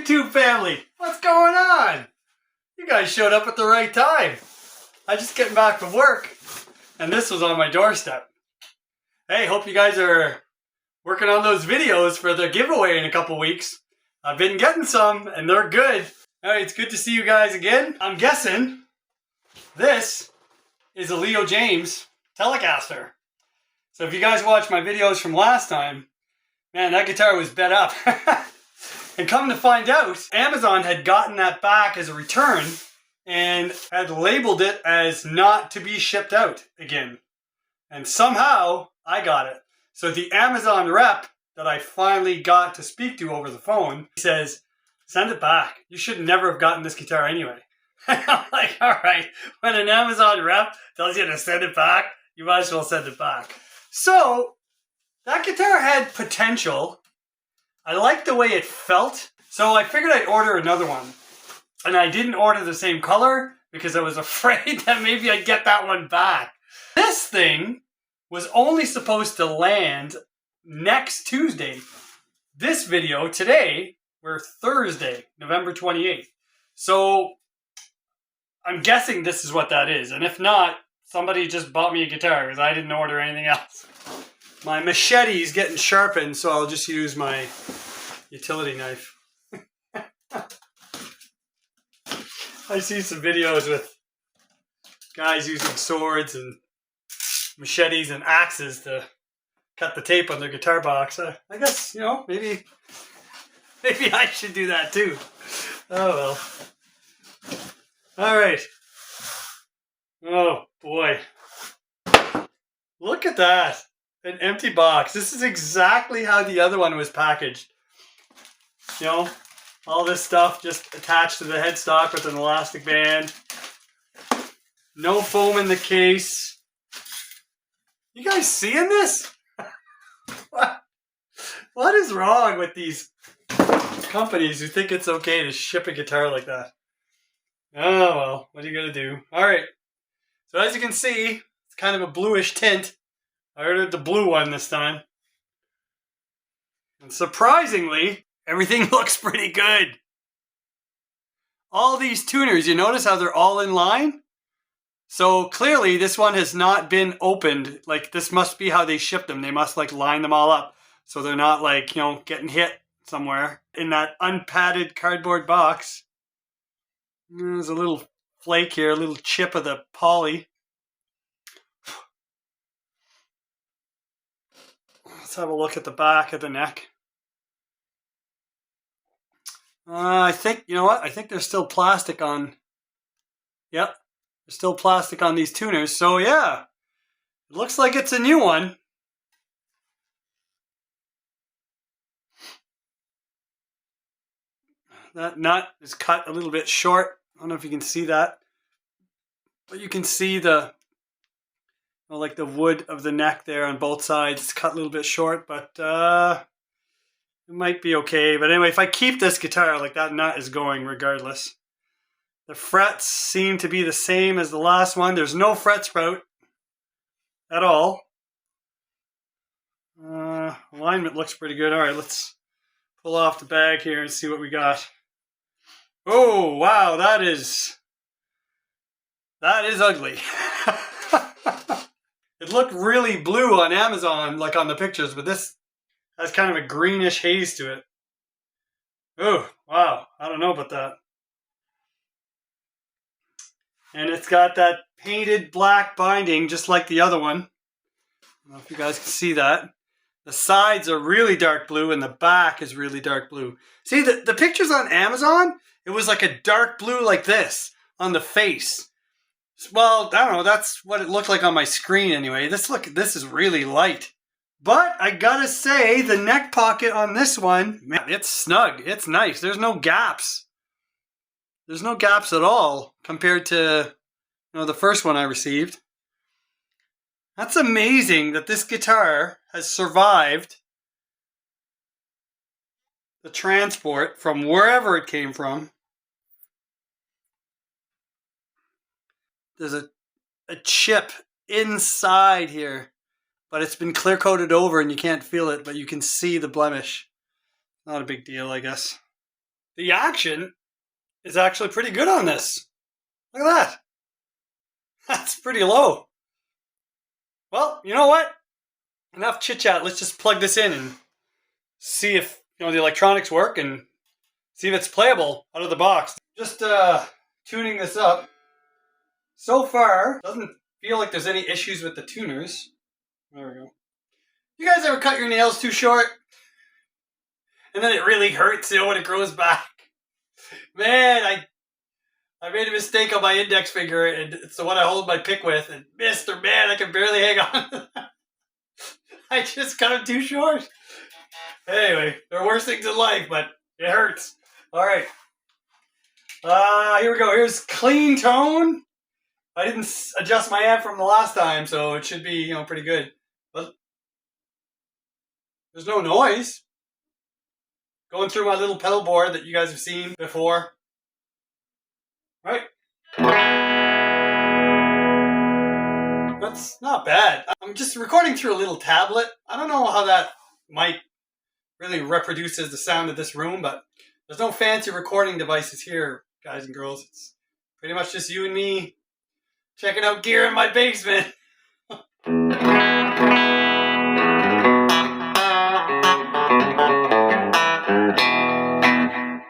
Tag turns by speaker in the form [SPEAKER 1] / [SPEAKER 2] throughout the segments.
[SPEAKER 1] YouTube family, what's going on? You guys showed up at the right time. I just getting back from work and this was on my doorstep. Hey, hope you guys are working on those videos for the giveaway in a couple weeks. I've been getting some and they're good. Alright, it's good to see you guys again. I'm guessing this is a Leo Jaymz Telecaster. So if you guys watched my videos from last time, man, that guitar was bent up. And come to find out, Amazon had gotten that back as a return and had labeled it as not to be shipped out again. And somehow I got it. So the Amazon rep that I finally got to speak to over the phone says, send it back. You should never have gotten this guitar anyway. I'm like, all right, when an Amazon rep tells you to send it back, you might as well send it back. So that guitar had potential. I liked the way it felt, so I figured I'd order another one. And I didn't order the same color because I was afraid that maybe I'd get that one back. This thing was only supposed to land next Tuesday. This video today, we're Thursday, November 28th. So I'm guessing this is what that is. And if not, somebody just bought me a guitar because I didn't order anything else. My machete is getting sharpened, so I'll just use my utility knife. I see some videos with guys using swords and machetes and axes to cut the tape on their guitar box. I guess, you know, maybe I should do that too. Oh well. All right. Oh boy. Look at that. An empty box. This is exactly how the other one was packaged. You know, all this stuff just attached to the headstock with an elastic band. No foam in the case. You guys seeing this? What is wrong with these companies who think it's okay to ship a guitar like that? Oh well, what are you gonna do? Alright, so as you can see, it's kind of a bluish tint. I ordered the blue one this time. And surprisingly, everything looks pretty good. All these tuners, you notice how they're all in line? So clearly this one has not been opened. Like this must be how they shipped them. They must like line them all up. So they're not like, you know, getting hit somewhere. In that unpadded cardboard box. There's a little flake here, a little chip of the poly. Let's have a look at the back of the neck. I think, you know what? I think there's still plastic on. Yep, there's still plastic on these tuners. So yeah, it looks like it's a new one. That nut is cut a little bit short. I don't know if you can see that. But you can see the, like the wood of the neck there on both sides. It's cut a little bit short, but it might be okay. But anyway, if I keep this guitar, like that nut is going regardless. The frets seem to be the same as the last one. There's no fret sprout at all. Alignment looks pretty good. All right, let's pull off the bag here and see what we got. Oh, wow, that is ugly. It looked really blue on Amazon, like on the pictures, but this has kind of a greenish haze to it. Oh, wow, I don't know about that. And it's got that painted black binding, just like the other one. I don't know if you guys can see that. The sides are really dark blue and the back is really dark blue. See, the pictures on Amazon, it was like a dark blue like this on the face. Well, I don't know, that's what it looked like on my screen anyway. This is really light. But I gotta say, the neck pocket on this one, man, it's snug. It's nice. There's no gaps. There's no gaps at all compared to, you know, the first one I received. That's amazing that this guitar has survived the transport from wherever it came from. There's a chip inside here, but it's been clear coated over and you can't feel it, but you can see the blemish. Not a big deal, I guess. the action is actually pretty good on this. Look at that. That's pretty low. Well, you know what? Enough chit chat. Let's just plug this in and see if the electronics work and see if it's playable out of the box. Just tuning this up. So far, doesn't feel like there's any issues with the tuners. There we go. You guys ever cut your nails too short? And then it really hurts, when it grows back. Man, I made a mistake on my index finger, and it's the one I hold my pick with, and Mr. Man, I can barely hang on. I just cut them too short. Anyway, there are worse things in life, but it hurts. All right. Here we go. Here's clean tone. I didn't adjust my amp from the last time, so it should be, pretty good. But there's no noise. Going through my little pedal board that you guys have seen before. Right? That's not bad. I'm just recording through a little tablet. I don't know how that mic really reproduces the sound of this room, but there's no fancy recording devices here, guys and girls. It's pretty much just you and me checking out gear in my basement.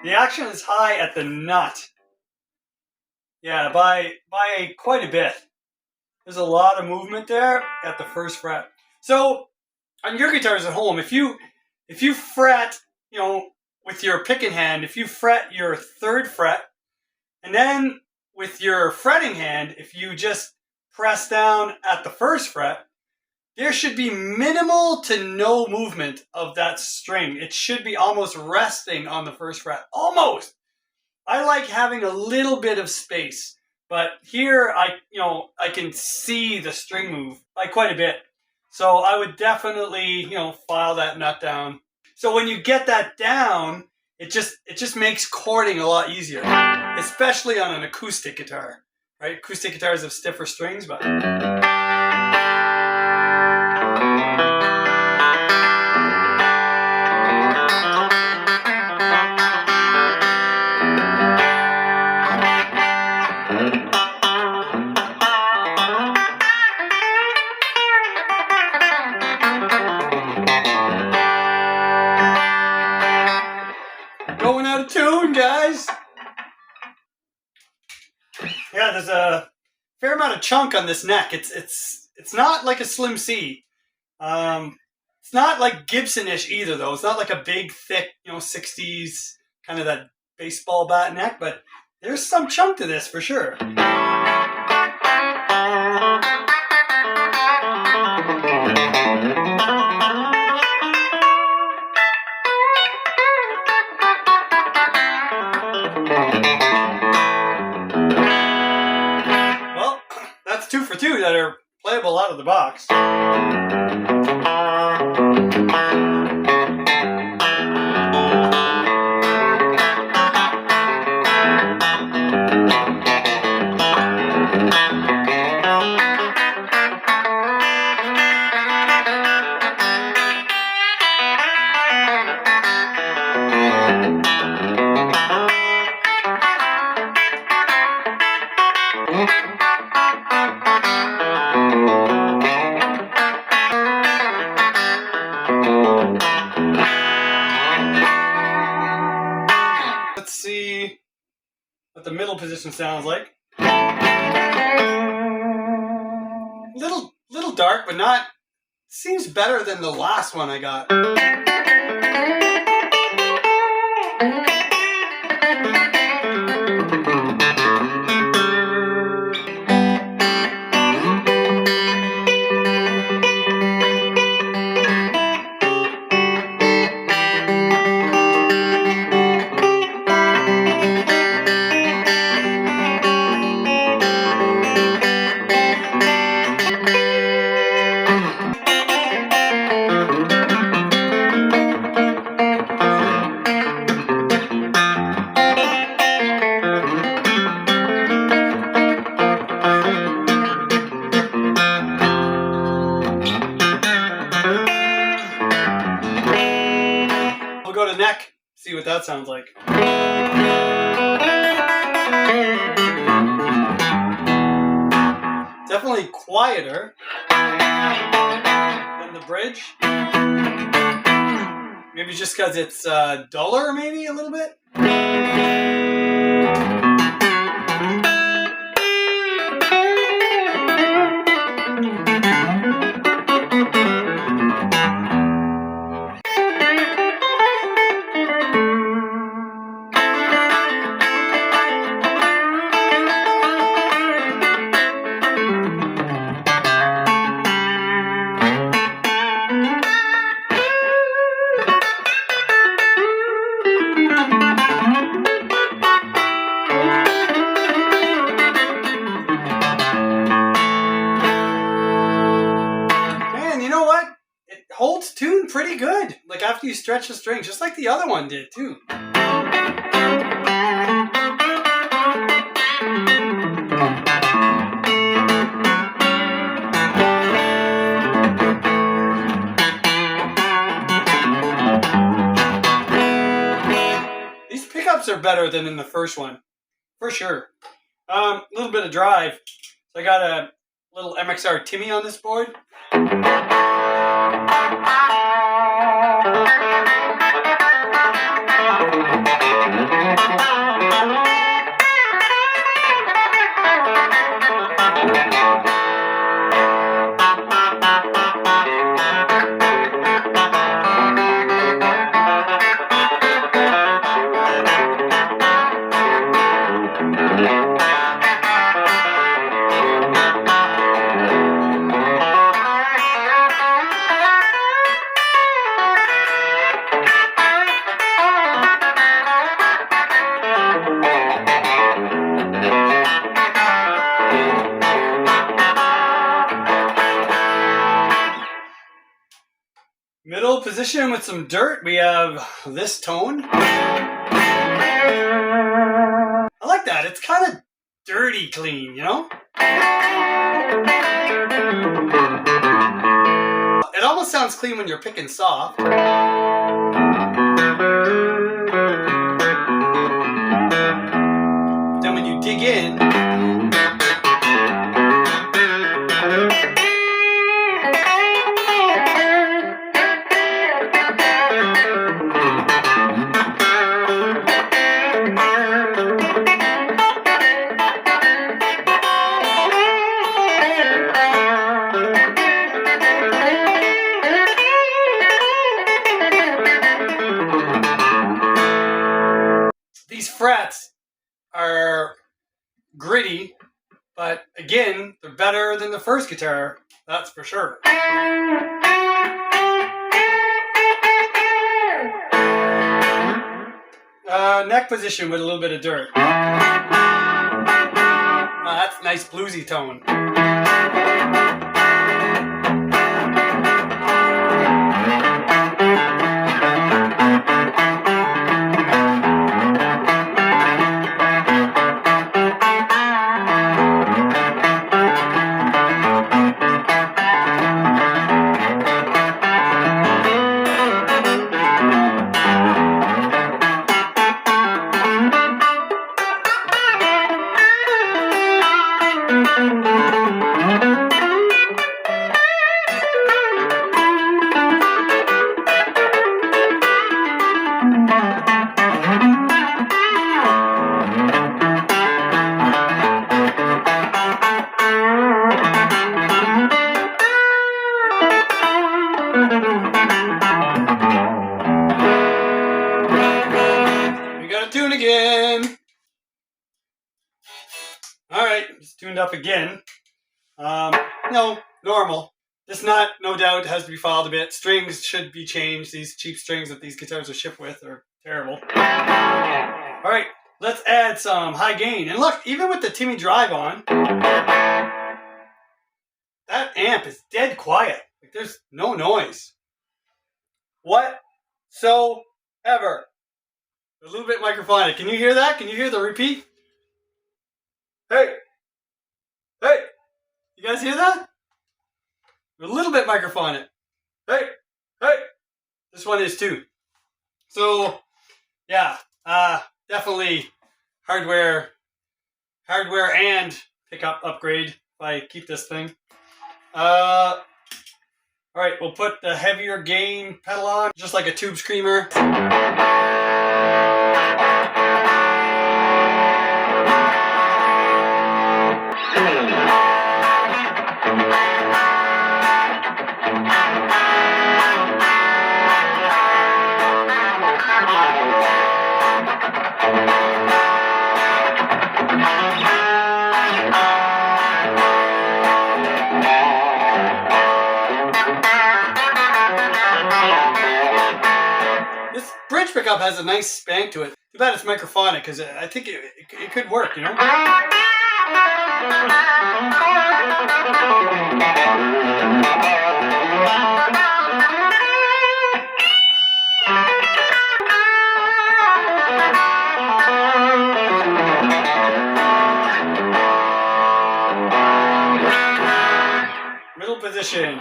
[SPEAKER 1] The action is high at the nut. Yeah, by quite a bit. There's a lot of movement there at the first fret. So on your guitars at home, if you fret, with your picking hand, if you fret your third fret, and then with your fretting hand, if you just press down at the first fret, there should be minimal to no movement of that string. It should be almost resting on the first fret. Almost! I like having a little bit of space, but here I can see the string move by quite a bit. So I would definitely, file that nut down. So when you get that down, it just makes chording a lot easier, especially on an acoustic guitar, right? Acoustic guitars have stiffer strings, but going out of tune, guys. Yeah, there's a fair amount of chunk on this neck. It's not like a Slim C. It's not like Gibson-ish either, though. It's not like a big, thick, 60s kind of that baseball bat neck, but there's some chunk to this for sure. Well, that's 2 for 2 that are playable out of the box. Let's see what the middle position sounds like. Little dark, but not. Seems better than the last one I got. See what that sounds like. Definitely quieter than the bridge. Maybe just because it's duller, maybe a little bit. Holds tune pretty good. Like after you stretch the string, just like the other one did too. These pickups are better than in the first one, for sure. A little bit of drive. So I got a little MXR Timmy on this board. Middle position with some dirt, we have this tone. I like that. It's kind of dirty clean, you know? It almost sounds clean when you're picking soft. Then when you dig in, frets are gritty, but again, they're better than the first guitar, that's for sure. Neck position with a little bit of dirt. That's a nice bluesy tone. Tune again. Alright, it's tuned up again. No, normal. This nut, no doubt, has to be filed a bit. Strings should be changed. These cheap strings that these guitars are shipped with are terrible. Alright, let's add some high gain. And look, even with the Timmy drive on, that amp is dead quiet. Like, there's no noise. Whatsoever. A little bit microphonic. Can you hear that? Can you hear the repeat? Hey! Hey! You guys hear that? A little bit microphonic. Hey! Hey! This one is too. So, yeah, definitely hardware and pickup upgrade if I keep this thing. All right, we'll put the heavier gain pedal on, just like a tube screamer. This bridge pickup has a nice spank to it. Too bad it's microphonic, because I think it could work, you know? Middle position.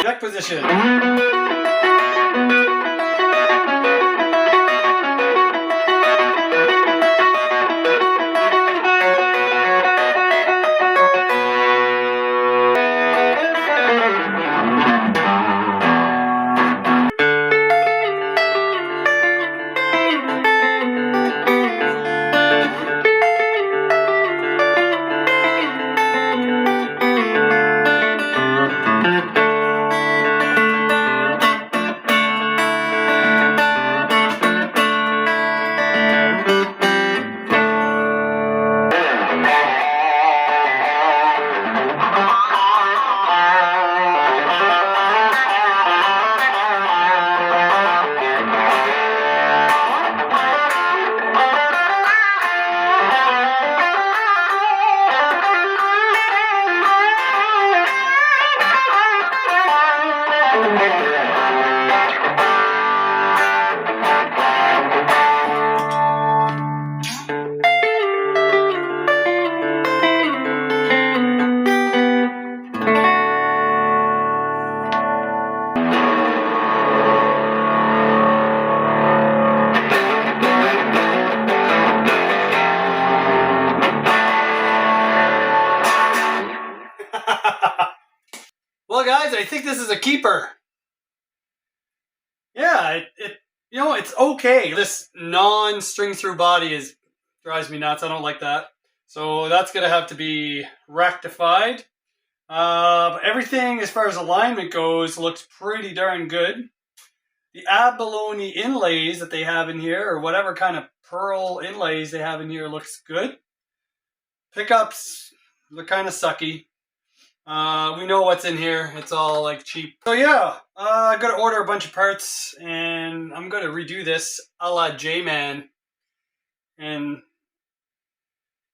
[SPEAKER 1] Check position. Well, guys, I think this is a keeper. Yeah, you know, it's okay. This non-string through body drives me nuts. I don't like that. So that's gonna have to be rectified. But everything as far as alignment goes looks pretty darn good. The abalone inlays that they have in here, or whatever kind of pearl inlays they have in here, looks good. Pickups, they're kind of sucky. We know what's in here. It's all like cheap. So yeah, I gotta order a bunch of parts, and I'm gonna redo this a la Jaymz, and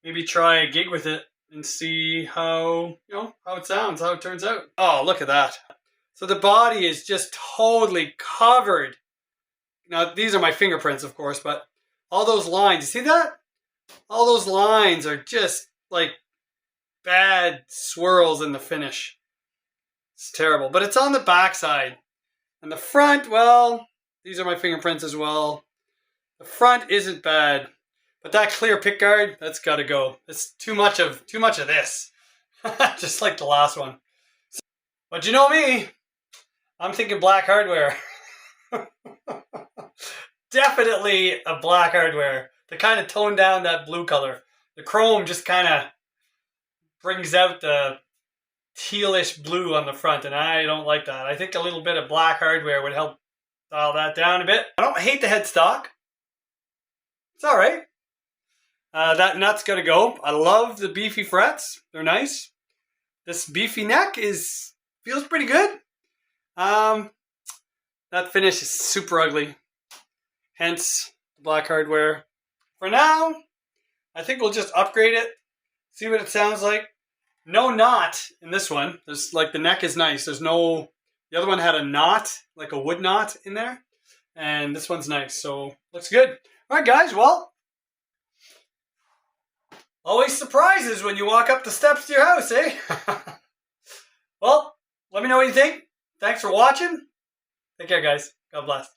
[SPEAKER 1] maybe try a gig with it and see how how it sounds, how it turns out. Oh, look at that! So the body is just totally covered. Now these are my fingerprints, of course, but all those lines. You see that? All those lines are just like bad swirls in the finish. It's terrible, but it's on the back side. And the front, well, these are my fingerprints as well. The front isn't bad, but that clear pick guard, that's got to go. It's too much of this, just like the last one. But you know me, I'm thinking black hardware. Definitely a black hardware to kind of tone down that blue color. The chrome just kind of brings out the tealish blue on the front, and I don't like that. I think a little bit of black hardware would help dial that down a bit. I don't hate the headstock. It's all right. That nut's got to go. I love the beefy frets. They're nice. This beefy neck feels pretty good. That finish is super ugly. Hence, black hardware. for now, I think we'll just upgrade it, see what it sounds like. No knot in this one. There's like the neck is nice. There's no, the other one had a knot, like a wood knot in there. And this one's nice, so looks good. All right, guys, well, always surprises when you walk up the steps to your house, eh? Well, let me know what you think. Thanks for watching. Take care, guys. God bless.